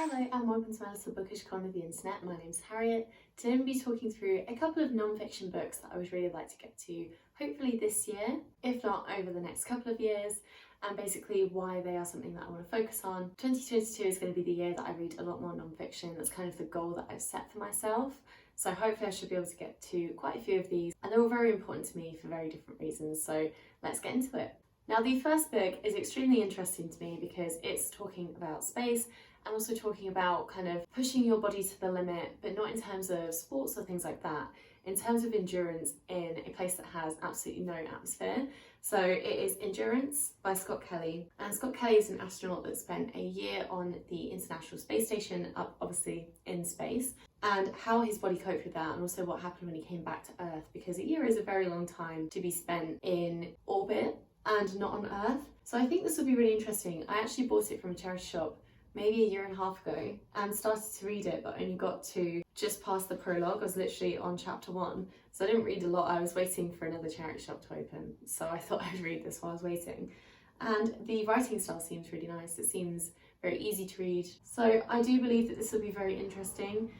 Hello and welcome to my little bookish corner of the internet. My name's Harriet. Today I'm going to be talking through a couple of non-fiction books that I would really like to get to, hopefully this year, if not over the next couple of years, and basically why they are something that I want to focus on. 2022 is going to be the year that I read a lot more non-fiction. That's kind of the goal that I've set for myself. So hopefully I should be able to get to quite a few of these, and they're all very important to me for very different reasons. So let's get into it. Now the first book is extremely interesting to me because it's talking about space and also talking about kind of pushing your body to the limit, but not in terms of sports or things like that, in terms of endurance in a place that has absolutely no atmosphere. So it is Endurance by Scott Kelly, and Scott Kelly is an astronaut that spent a year on the International Space Station, up obviously in space, and how his body coped with that, and also what happened when he came back to Earth, because a year is a very long time to be spent in orbit and not on Earth. So I think this will be really interesting. I actually bought it from a charity shop maybe a year and a half ago and started to read it, but only got to just past the prologue. I was literally on chapter 1, so I didn't read a lot. I was waiting for another charity shop to open, so I thought I'd read this while I was waiting. And the writing style seems really nice. It seems very easy to read, so I do believe that this will be very interesting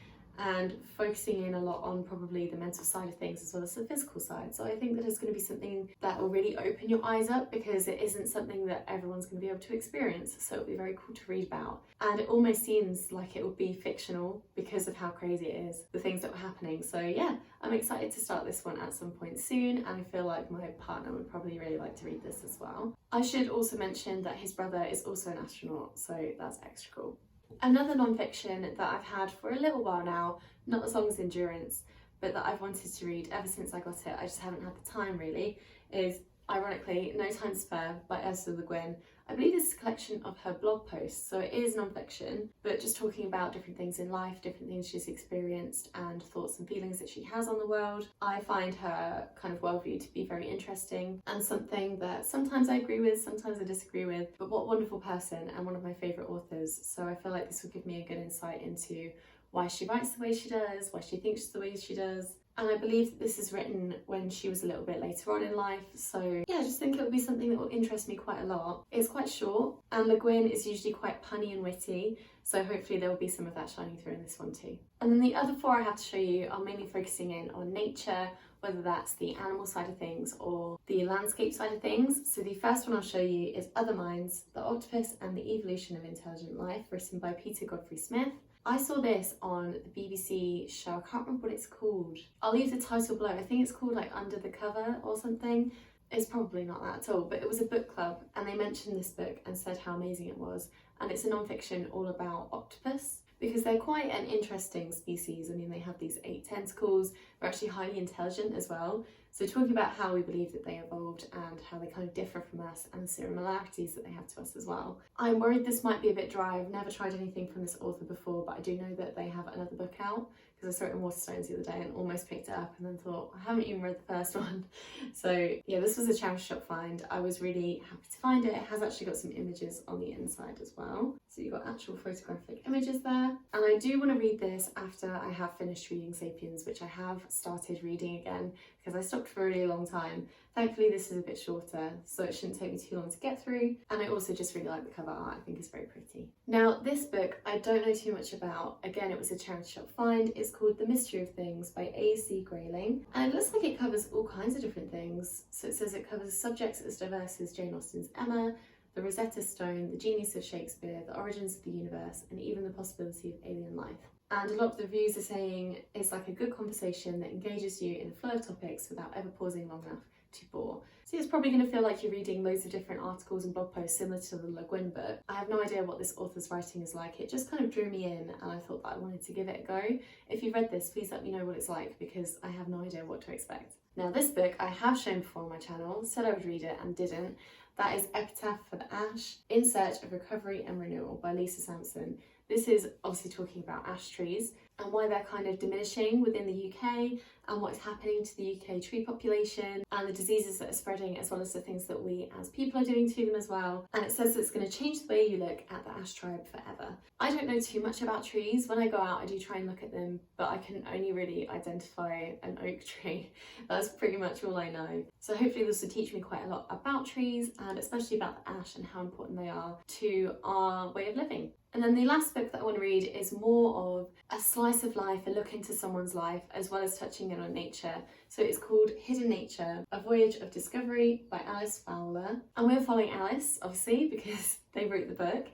and focusing in a lot on probably the mental side of things as well as the physical side. So I think that it's going to be something that will really open your eyes up, because it isn't something that everyone's going to be able to experience. So it'll be very cool to read about. And it almost seems like it will be fictional because of how crazy it is, the things that were happening. So yeah, I'm excited to start this one at some point soon, and I feel like my partner would probably really like to read this as well. I should also mention that his brother is also an astronaut, so that's extra cool. Another non-fiction that I've had for a little while now, not as long as Endurance, but that I've wanted to read ever since I got it, I just haven't had the time really, is ironically No Time Spur by Ursula Le Guin. I believe this is a collection of her blog posts, so it is non-fiction, but just talking about different things in life, different things she's experienced and thoughts and feelings that she has on the world. I find her kind of worldview to be very interesting and something that sometimes I agree with, sometimes I disagree with, but what a wonderful person and one of my favourite authors. So I feel like this will give me a good insight into why she writes the way she does, why she thinks the way she does. And I believe that this is written when she was a little bit later on in life. So yeah, I just think it will be something that will interest me quite a lot. It's quite short, and Le Guin is usually quite punny and witty, so hopefully there will be some of that shining through in this one too. And then the other four I have to show you are mainly focusing in on nature, whether that's the animal side of things or the landscape side of things. So the first one I'll show you is Other Minds, The Octopus and the Evolution of Intelligent Life, written by Peter Godfrey Smith. I saw this on the BBC show, I can't remember what it's called. I'll leave the title below. I think it's called like Under the Cover or something. It's probably not that at all, but it was a book club and they mentioned this book and said how amazing it was. And it's a non-fiction all about octopus, because they're quite an interesting species. I mean, they have these 8 tentacles, they're actually highly intelligent as well. So talking about how we believe that they evolved and how they kind of differ from us and the similarities that they have to us as well. I'm worried this might be a bit dry. I've never tried anything from this author before, but I do know that they have another book out, because I saw it in Waterstones the other day and almost picked it up and then thought, I haven't even read the first one. So yeah, this was a charity shop find. I was really happy to find it. It has actually got some images on the inside as well. So you've got actual photographic images there. And I do want to read this after I have finished reading Sapiens, which I have started reading again because I stopped for a really long time. Thankfully this is a bit shorter, so it shouldn't take me too long to get through. And I also just really like the cover art. I think it's very pretty. Now this book I don't know too much about. Again, it was a charity shop find. It's called The Mystery of Things by A.C. Grayling, and it looks like it covers all kinds of different things. So it says it covers subjects as diverse as Jane Austen's Emma, the Rosetta Stone, the genius of Shakespeare, the origins of the universe, and even the possibility of alien life. And a lot of the reviews are saying it's like a good conversation that engages you in a flow of topics without ever pausing long enough to bore. So it's probably going to feel like you're reading loads of different articles and blog posts similar to the Le Guin book. I have no idea what this author's writing is like. It just kind of drew me in and I thought that I wanted to give it a go. If you've read this, please let me know what it's like, because I have no idea what to expect. Now this book I have shown before on my channel, said I would read it and didn't. That is Epitaph for the Ash, In Search of Recovery and Renewal by Lisa Sampson. This is obviously talking about ash trees and why they're kind of diminishing within the UK and what is happening to the UK tree population and the diseases that are spreading, as well as the things that we as people are doing to them as well. And it says it's going to change the way you look at the ash tribe forever. I don't know too much about trees. When I go out I do try and look at them, but I can only really identify an oak tree. That's pretty much all I know. So hopefully this will teach me quite a lot about trees, and especially about the ash and how important they are to our way of living. And then the last book that I want to read is more of a slice of life, a look into someone's life, as well as touching in on nature. So it's called Hidden Nature, A Voyage of Discovery by Alice Fowler. And we're following Alice, obviously, because they wrote the book.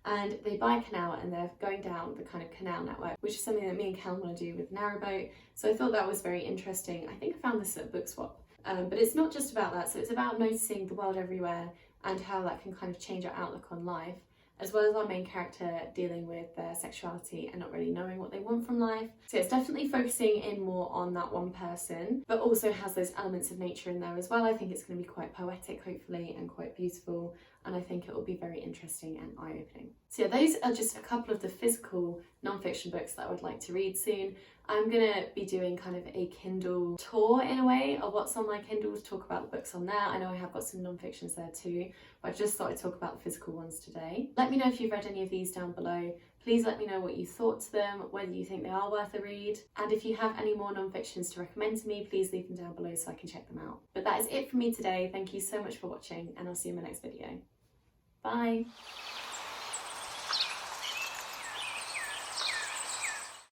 And they buy a canal and they're going down the kind of canal network, which is something that me and Kel want to do with Narrowboat. So I thought that was very interesting. I think I found this at Book Swap. But it's not just about that. So it's about noticing the world everywhere and how that can kind of change our outlook on life, as well as our main character dealing with their sexuality and not really knowing what they want from life. So it's definitely focusing in more on that one person, but also has those elements of nature in there as well. I think it's going to be quite poetic, hopefully, and quite beautiful, and I think it will be very interesting and eye-opening. So yeah, those are just a couple of the physical non-fiction books that I would like to read soon. I'm going to be doing kind of a Kindle tour in a way of what's on my Kindle to talk about the books on there. I know I have got some non-fictions there too, but I just thought I'd talk about the physical ones today. Let me know if you've read any of these down below. Please let me know what you thought to them, whether you think they are worth a read. And if you have any more non-fictions to recommend to me, please leave them down below so I can check them out. But that is it for me today. Thank you so much for watching, and I'll see you in my next video. Bye!